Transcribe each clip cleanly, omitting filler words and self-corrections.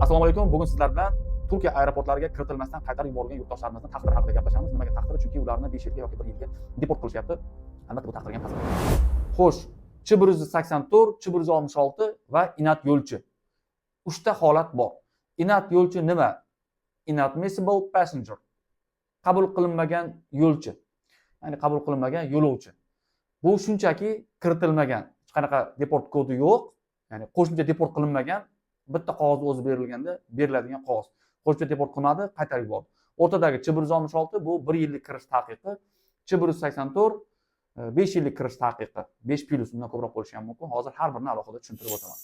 Assalomu alaykum. Bugun sizlar bilan Turkiya aeroportlariga kiritilmasdan qaytarib yuborilgan yurtdoshlarimizning taqdiri haqida gaplashamiz. Nimaga taqdiri? Chunki ularni 5 yilga yoki 1 yilga deport qilishyapti. Albatta bu taqdirga ham ta'sir. Xo'sh, Ch184, Ch166 va inat yo'lchi. 3 ta holat bor. Inat yo'lchi nima? Inadmissible passenger. Qabul qilinmagan yo'lchi. Ya'ni qabul qilinmagan yo'lovchi. Bu shunchaki kiritilmagan, hech qanaqa deport kodi yo'q, ya'ni qo'shimcha deport qilinmagan bitta qog'oz o'zi berilganda beriladigan qog'oz. Qo'shimcha deport qilmadi, qaytarib yubordi. O'rtadagi Ch166 bu 1 yillik kirish taqiqi, Ch184 5 yillik kirish taqiqi. 5 plus undan ko'proq bo'lishi ham mumkin. Hozir har birini alohida tushuntirib o'taman.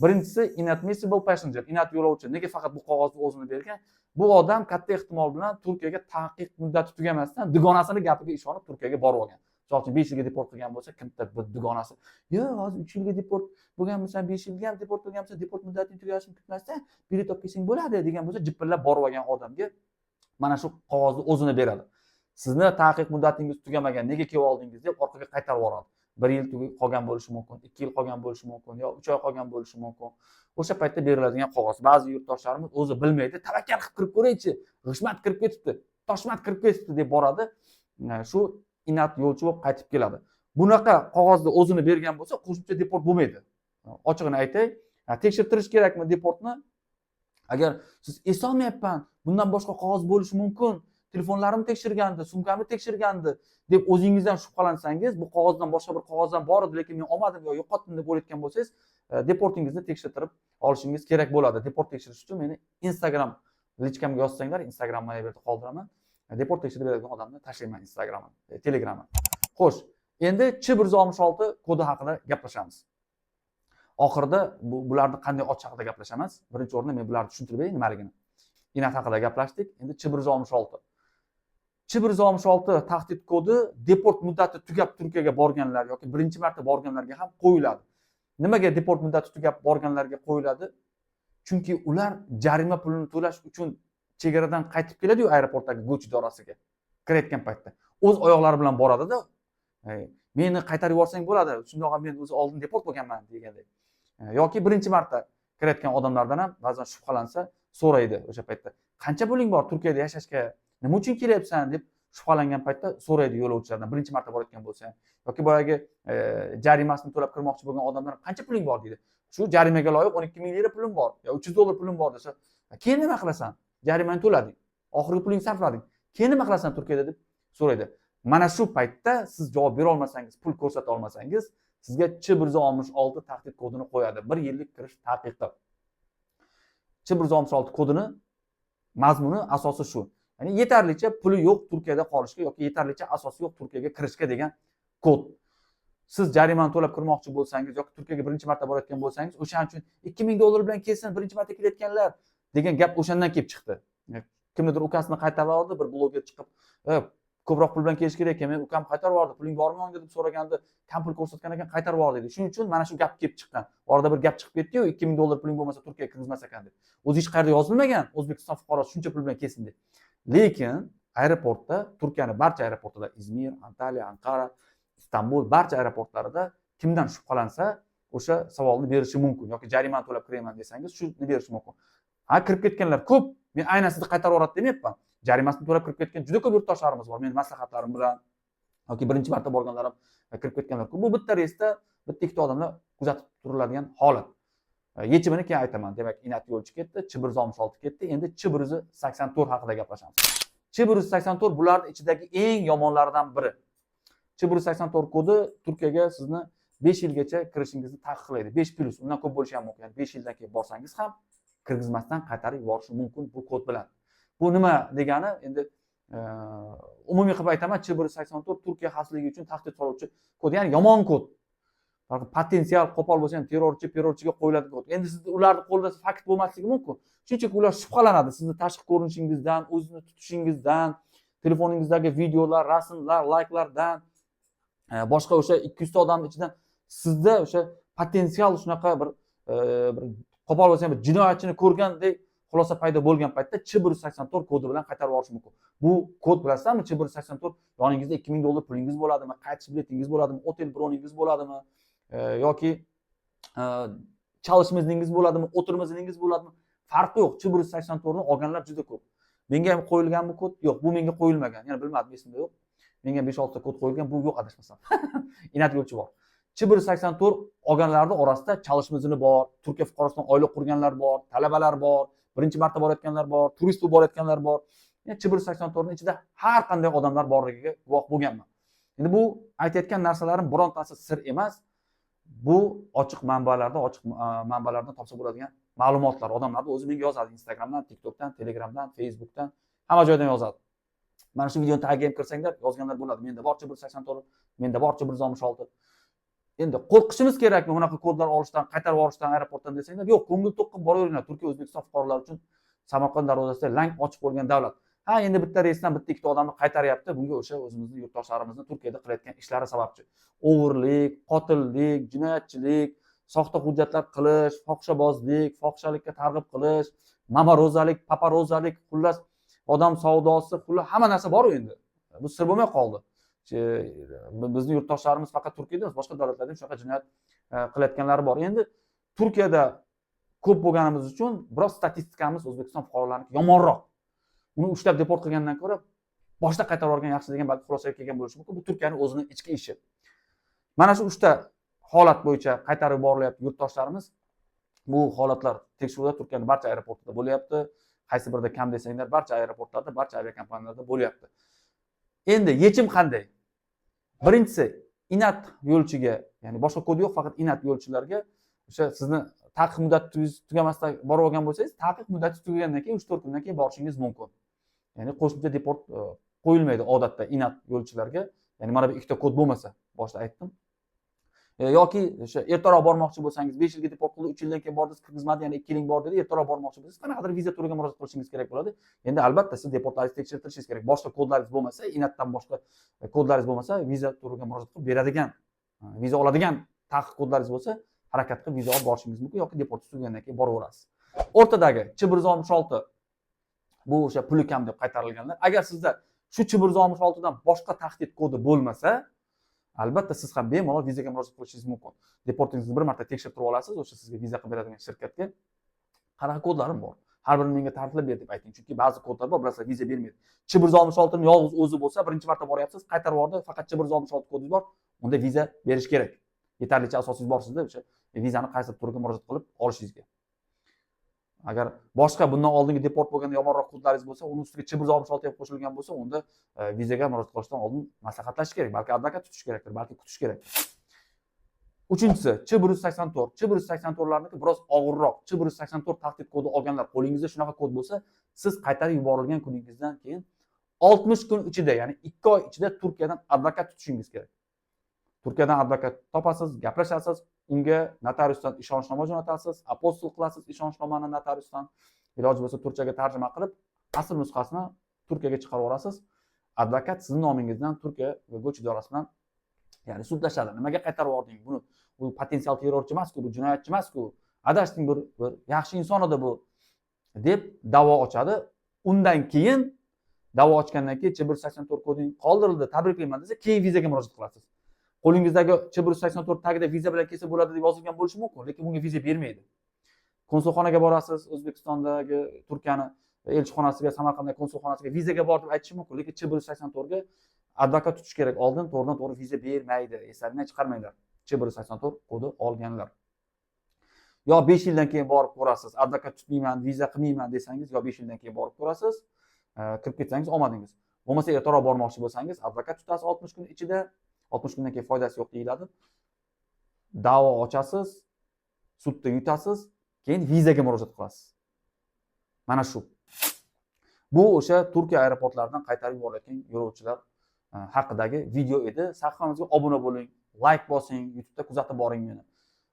Birinchisi inadmissible passenger, inat yo'lovchi. Nega faqat bu qog'ozni o'zini bergan? Bu odam katta ehtimol bilan Turkiyaga taqiq muddati tugamasdan dugonasini gapiga ishonib Turkiyaga borib olgan. Misol uchun 5 yilga deport qilgan bo'lsa, kimdir bir dugonasi, "Yo, hozir 3 yilga deport bo'lganmisan, 5 yilga ham deport qilganmisan, deport muddating tugashini kutmasdan bilet olib kelsang bo'ladi" degan bo'lsa, jipillab borib olgan odamga mana shu qog'ozni o'zini beradi. Sizni taqiq muddatingiz tugamagan, nega kelib oldingiz deb orqaga qaytarib yuboradi. 1 yil qolgan bo'lishi mumkin, 2 yil qolgan bo'lishi mumkin, yo 3 oy qolgan bo'lishi mumkin. O'sha paytda beriladigan qog'oz. Ba'zi yurtdoshlarimiz o'zi bilmaydi, tavakkal qilib kirib ko'raychi, g'ishmat kirib ketibdi, toshmat kirib ketibdi deb boradi. Shu inat yo'lchi bo'lib qaytib keladi. Bunaqa qog'ozni o'zini bergan bo'lsa, qo'shimcha deport bo'lmaydi. Ochig'ini aytay, tekshirtirish kerakmi deportni? Agar siz esolmayapman, bundan boshqa qog'oz bo'lishi mumkin, telefonlarimni tekshirgandi, sumkamni tekshirgandi deb o'zingizdan shubhalansangiz, bu qog'ozdan boshqa bir qog'ozdan bor edi, lekin men olmadim yo yo'qotdim deb o'ylayotgan bo'lsangiz, deportingizni tekshirtirib olishingiz kerak bo'ladi. Deport tekshirish uchun meni Instagram lichkamga yozsanglar, Instagram mana bu yerda qoldiraman. Deport tekshirib beradigan odamni tashlayman Instagramni, Telegramni. Xo'sh, endi Ch166 kodi haqida gaplashamiz. Oxirida bularni qanday ochish haqida gaplashamiz. Birinchi o'rinda men bularni tushuntirib berayin nimaligini. Inat haqida gaplashdik. Endi Ch166. Ch166 tahdid kodi deport muddati tugab Turkiyaga borganlar yoki birinchi marta borganlarga ham qo'yiladi. Nimaga deport muddati tugab borganlarga qo'yiladi? Chunki ular jarima pulini to'lash uchun chegaradan qaytib keladi-yu aeroportdagi go'ch idorasiga kirayotgan paytda. O'z oyoqlari bilan boradi-da, meni qaytarib yuborsang bo'ladi, shundoq men o'zi oldin deport bo'lganman degandek. Yoki birinchi marta kirayotgan odamlardan ham ba'zan shubhalansa, so'raydi o'sha paytda. Qancha puling bor Turkiyada yashashga? Nima uchun kelyapsan deb shubhalangan paytda so'raydi yo'lovchilardan, birinchi marta borayotgan bo'lsa ham. Yoki boyagi jarimasini to'lab kirmoqchi bo'lgan odamlar qancha puling bor deydi. Shu jarimaga loyiq 12 ming lira pulim bor, yo 300 dollar pulim bor desa, keyin nima qilasan? Jarimani to'lading. Oxirgi pulingni sarflading. Keyin nima qilasan Turkiyada deb so'raydi. Mana shu paytda siz javob bera olmasangiz, pul ko'rsata olmasangiz, sizga Ch166 tahdid kodini qo'yadi. 1 yillik kirish taqiqi. Ch166 kodini mazmuni asosi shu. Ya'ni yetarlicha puli yo'q Turkiyada qolishga yoki yetarlicha asosi yo'q Turkiyaga kirishga degan kod. Siz jarimani to'lab kirmoqchi bo'lsangiz yoki Turkiyaga birinchi marta borayotgan bo'lsangiz, o'shaning uchun 2000 dollar bilan kelsin, birinchi marta kelayotganlar degan gap o'shandan kelib chiqdi. Kimnidir ukasini qaytarib oldi, bir bloger chiqib, ko'proq pul bilan kelish kerak ekan, men ukam qaytarib yubordi, puling bormi unga deb so'raganda, kam pul ko'rsatgan ekan, qaytarib yubordi dedi. Shuning uchun mana shu gap kelib chiqqan. Orada bir gap chiqib ketdi-yu, 2000 dollar puling bo'lmasa Turkiyaga kirgizmas ekan deb. O'zi hech qayerda yozilmagan, O'zbekiston fuqarosi shuncha pul bilan kelsin deb. Lekin aeroportda, Turkiyaning barcha aeroportida, Izmir, Antalya, Ankara, Istanbul barcha aeroportlarida kimdan shubhalansa, o'sha savolni berishi mumkin yoki jarimani to'lab kirayman desangiz, shuni berishi mumkin. Kirib ketganlar ko'p. Men aynan sizni qaytarib yuboradi demayapman. Jarimasini to'lab kirib ketgan juda ko'p yurtdoshlarimiz bor. Men maslahatlarim bilan yoki birinchi marta borganlar ham kirib ketganlar ko'p. Bu bitta reysda bitta ikkita odamlar kuzatib turiladigan holat. Yechimini keyin aytaman. Demak, inat yo'lchi ketdi, Ch166 ketdi. Endi Ch184 haqida gaplashamiz. Ch184 bularning ichidagi eng yomonlaridan biri. Ch184 kodi Turkiyaga sizni 5 yilgacha kirishingizni taqiqlaydi. 5 plus, undan ko'p bo'lishi ham mumkin. 5 yildan keyin borsangiz ham kirgizmasdan qaytarib yuborishi mumkin bu kod bilan. Bu nima degani? Endi umumiy qilib aytaman, Ch184 Turkiya xavfsizligi uchun tahdid soluvchi kod, ya'ni yomon kod. Potensial qo'pol bo'lsa ham terrorchiga qo'yiladi kod. Endi siz ularning qo'lida fakt bo'lmasligi mumkin. Shunchaki ular shubhalanadi sizni tashqi ko'rinishingizdan, o'zini tutishingizdan, telefoningizdagi videolar, rasmlar, layklardan, boshqa o'sha 200 ta odamning ichidan sizda o'sha potensial shunaqa bir qo'pol bo'lsa ham jinoyatchini ko'rgandek xulosa paydo bo'lgan paytda Ch184 kodi bilan qaytarib yuborish mumkin. Bu kod bilasizmi? Ch184 yoningizda 2000 dollar pulingiz bo'ladimi, qaytish biletingiz bo'ladimi, otel broningiz bo'ladimi, yoki chalishimizingiz bo'ladimi, o'tirimizingiz bo'ladimi? farqi yo'q. C184 ni olganlar juda ko'p. Menga ham qo'yilganmi kod? Yo'q, bu menga qo'yilmagan. Yana bilmadim, esimda yo'q. Menga 5-6 ta kod qo'yilgan, bu yo'q adashmasam. Inat yo'lchi bor. C184 olganlarning orasida chalishmizini bor, Turkiya fuqarosidan oila qurganlar bor, talabalar bor, birinchi marta borayotganlar bor, turist bo'lib borayotganlar bor. C184 ning ichida har qanday odamlar borligiga guvoh bo'lganman. Endi bu aytayotgan narsalarim birontasi sir emas. Bu ochiq manbalardan topsa bo'ladigan ma'lumotlar. Odamlar o'zi menga yozadi Instagramdan, TikTokdan, Telegramdan, Facebookdan, hamma joydan yozadi. Mana shu videoni tagiga ham kirsanglar, yozganlar bo'ladi. Menda bor C184, menda bor C166. Endi qo'rqishimiz kerakmi bunaqa kodlar olishdan, qaytarib olishdan aeroportdan desanglar, yo'q, ko'ngil to'q qilib boraveringlar. Turkiya O'zbekiston fuqarolari uchun Samarqand darvozasida lang ochiq bo'lgan davlat. Ha, endi bitta reysdan bitta ikkita odamni qaytaryapti. Bunga o'sha o'zimizning yurtdoshlarimizni Turkiyada qilayotgan ishlari sababchi. O'g'irlik, qotillik, jinoyatchilik, soxta hujjatlar qilish, fohishabozlik, fohishalikka targ'ib qilish, mamarozalik, paparozalik, xullas odam savdosi, xullas hamma narsa bor endi. Bu sir bo'lmay qoldi. Bizning yurtdoshlarimiz faqat Turkiyada emas, boshqa davlatlarda ham shunaqa jinoyat qilayotganlari bor. Endi Turkiyada ko'p bo'lganimiz uchun biroz statistikamiz O'zbekiston fuqarolariniki yomonroq. Uni ushlab deport qilgandan ko'ra boshqa qaytarib yuborgan yaxshi degan balki xulosaga kelgan bo'lishi mumkin. Bu Turkiyaning o'zining ichki ishi. Mana shu 3 ta holat bo'yicha qaytarib yuborilyapti yurtdoshlarimiz. Bu holatlar tekshiruvda Turkiyaning barcha aeroportida bo'lyapti. Qaysi birida kam desanglar, barcha aeroportlarda, barcha aviakompaniyalarda bo'lyapti. Endi yechim qanday? Birinchisi, inat yo'lchiga, ya'ni boshqa kod yo'q, faqat inat yo'lchilarga o'sha sizni taqiq muddati tugamasdan borib olgan bo'lsangiz, taqiq muddati tugagandan keyin 3-4 kundan keyin borishingiz mumkin. Ya'ni qo'shimcha deport qo'yilmaydi odatda inat yo'lchilarga. Ya'ni mana bu ikkita kod bo'lmasa, boshida aytdim. Yoki o'sha ertaroq bormoqchi bo'lsangiz, 5 yilga deport qildi, 3 yildan keyin bordingiz, kirgizmadi, ya'ni 2 yil bor dedi, ertaroq bormoqchi bo'lsangiz, qanaqadir viza turiga murojaat qilishingiz kerak bo'ladi. Endi albatta siz deportlaringizni tekshirtirishingiz kerak. Boshqa kodlaringiz bo'lmasa, inatdan boshqa kodlaringiz bo'lmasa, viza turiga murojaat qilib beradigan, viza oladigan taqiq kodlaringiz bo'lsa, harakat qilib viza olib borishingiz mumkin yoki deport tugagandan keyin boraverasiz. O'rtadagi C166 bu o'sha puli kam deb qaytarilganlar. Agar sizda shu C166 dan boshqa tahdid kodi bo'lmasa, albatta siz ham bemalol vizaga murojaat qilishingiz mumkin. Deportingizni bir marta tekshirib olasiz, o'sha sizga viza qilib beradigan shirkatga. Qanaqa kodlarim bor? Har birini menga ta'riflab ber deb ayting. Chunki ba'zi kodlar bor, bilasizlar, viza bermaydi. C166 ning yolg'iz o'zi bo'lsa, birinchi marta boryapsiz, qaytarib yubordi, faqat C166 kodingiz bor, unda viza berish kerak. Yetarlicha asosingiz bor sizda o'sha vizani qaysi turiga murojaat qilib olishingizga. Agar boshqa bundan oldingi deport bo'lganda yomonroq kodlaringiz bo'lsa, uni ustiga C166 ham qo'shilgan bo'lsa, unda vizaga murojaat qilishdan oldin maslahatlashish kerak, balki advokat tutish kerakdir, balki kutish kerak. Uchinchisi, C184. C184larniki biroz og'irroq. C184 tahdid kodi olganlar, qo'lingizda shunaqa kod bo'lsa, siz qaytarib yuborilgan kuningizdan keyin 60 kun ichida, ya'ni 2 oy ichida Turkiyadan advokat tutishingiz kerak. Turkiyadan advokat topasiz, gaplashasiz, unga notariusdan ishonchnoma jo'natasiz, apostol qilasiz ishonchnomani notariusdan, iloji bo'lsa turkiyaga tarjima qilib, asl nusxasini Turkiyaga chiqarib olasiz. Advokat sizning nomingizdan Turkiya va go'ch idorasi bilan ya'ni sudlashadi. Nimaga qaytarib yubording? Buni bu potensial terrorchi emas-ku, bu jinoyatchi emas-ku. Adashding, bir yaxshi inson edi bu deb da'vo ochadi. Undan keyin da'vo ochgandan keyin C184 koding qoldirildi, tabriklayman desa, keyin vizaga murojaat qilasiz. Qo'lingizdagi C184 tagida viza bilan kelsa bo'ladi deb yozilgan bo'lishi mumkin, lekin bunga viza bermaydi. Konsulxonaga borasiz, O'zbekistondagi Turkiyani elchixonasiga, Samarqanddagi konsulxonasiga vizaga bor deb aytish mumkin, lekin C184 ga advokat tutish kerak. Oldin to'g'ridan-to'g'ri viza bermaydi. Eslaringdan chiqarmanglar. C184 kodi olganlar. Yo 5 yildan keyin borib ko'rasiz, advokat tutmayman, viza qilmayman desangiz, yo 5 yildan keyin borib ko'rasiz, kirib ketsangiz omadingiz. Bo'lmasa ertaroq bormoqchi bo'lsangiz, advokat tutasiz 60 kun ichida. 60 kundan keyin foydasi yo'q deyiladi. Da'vo ochasiz, sudda yutasiz, keyin vizaga murojaat qilasiz. Mana shu. Bu o'sha Turkiya aeroportlaridan qaytarib yuborilayotgan yo'lovchilar haqidagi video edi. Sahifamizga obuna bo'ling, like bosing, YouTube'da kuzatib boring meni.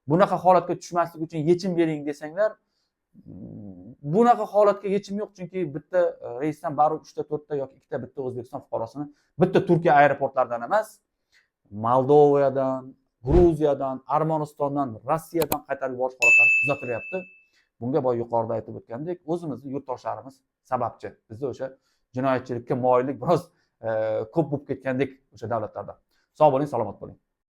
Bunaqa holatga tushmaslik uchun yechim bering desanglar, bunaqa holatga yechim yo'q, chunki bitta reysdan baribir 3 ta, 4 ta yoki 2 ta bitta O'zbekiston fuqarosini bitta Turkiya aeroportlaridan emas, Moldovadan, Gruziyadan, Armanistondan, Rossiyadan qaytarib yuborish holatlari kuzatilyapti. Bunga boy yuqorida aytib o'tgandek, o'zimizning yurtdoshlarimiz sababchi. Bizda o'sha jinoyatchilikka moyillik biroz ko'p bo'lib ketgandek o'sha davlatlarda. Sog' bo'ling, salomat bo'ling.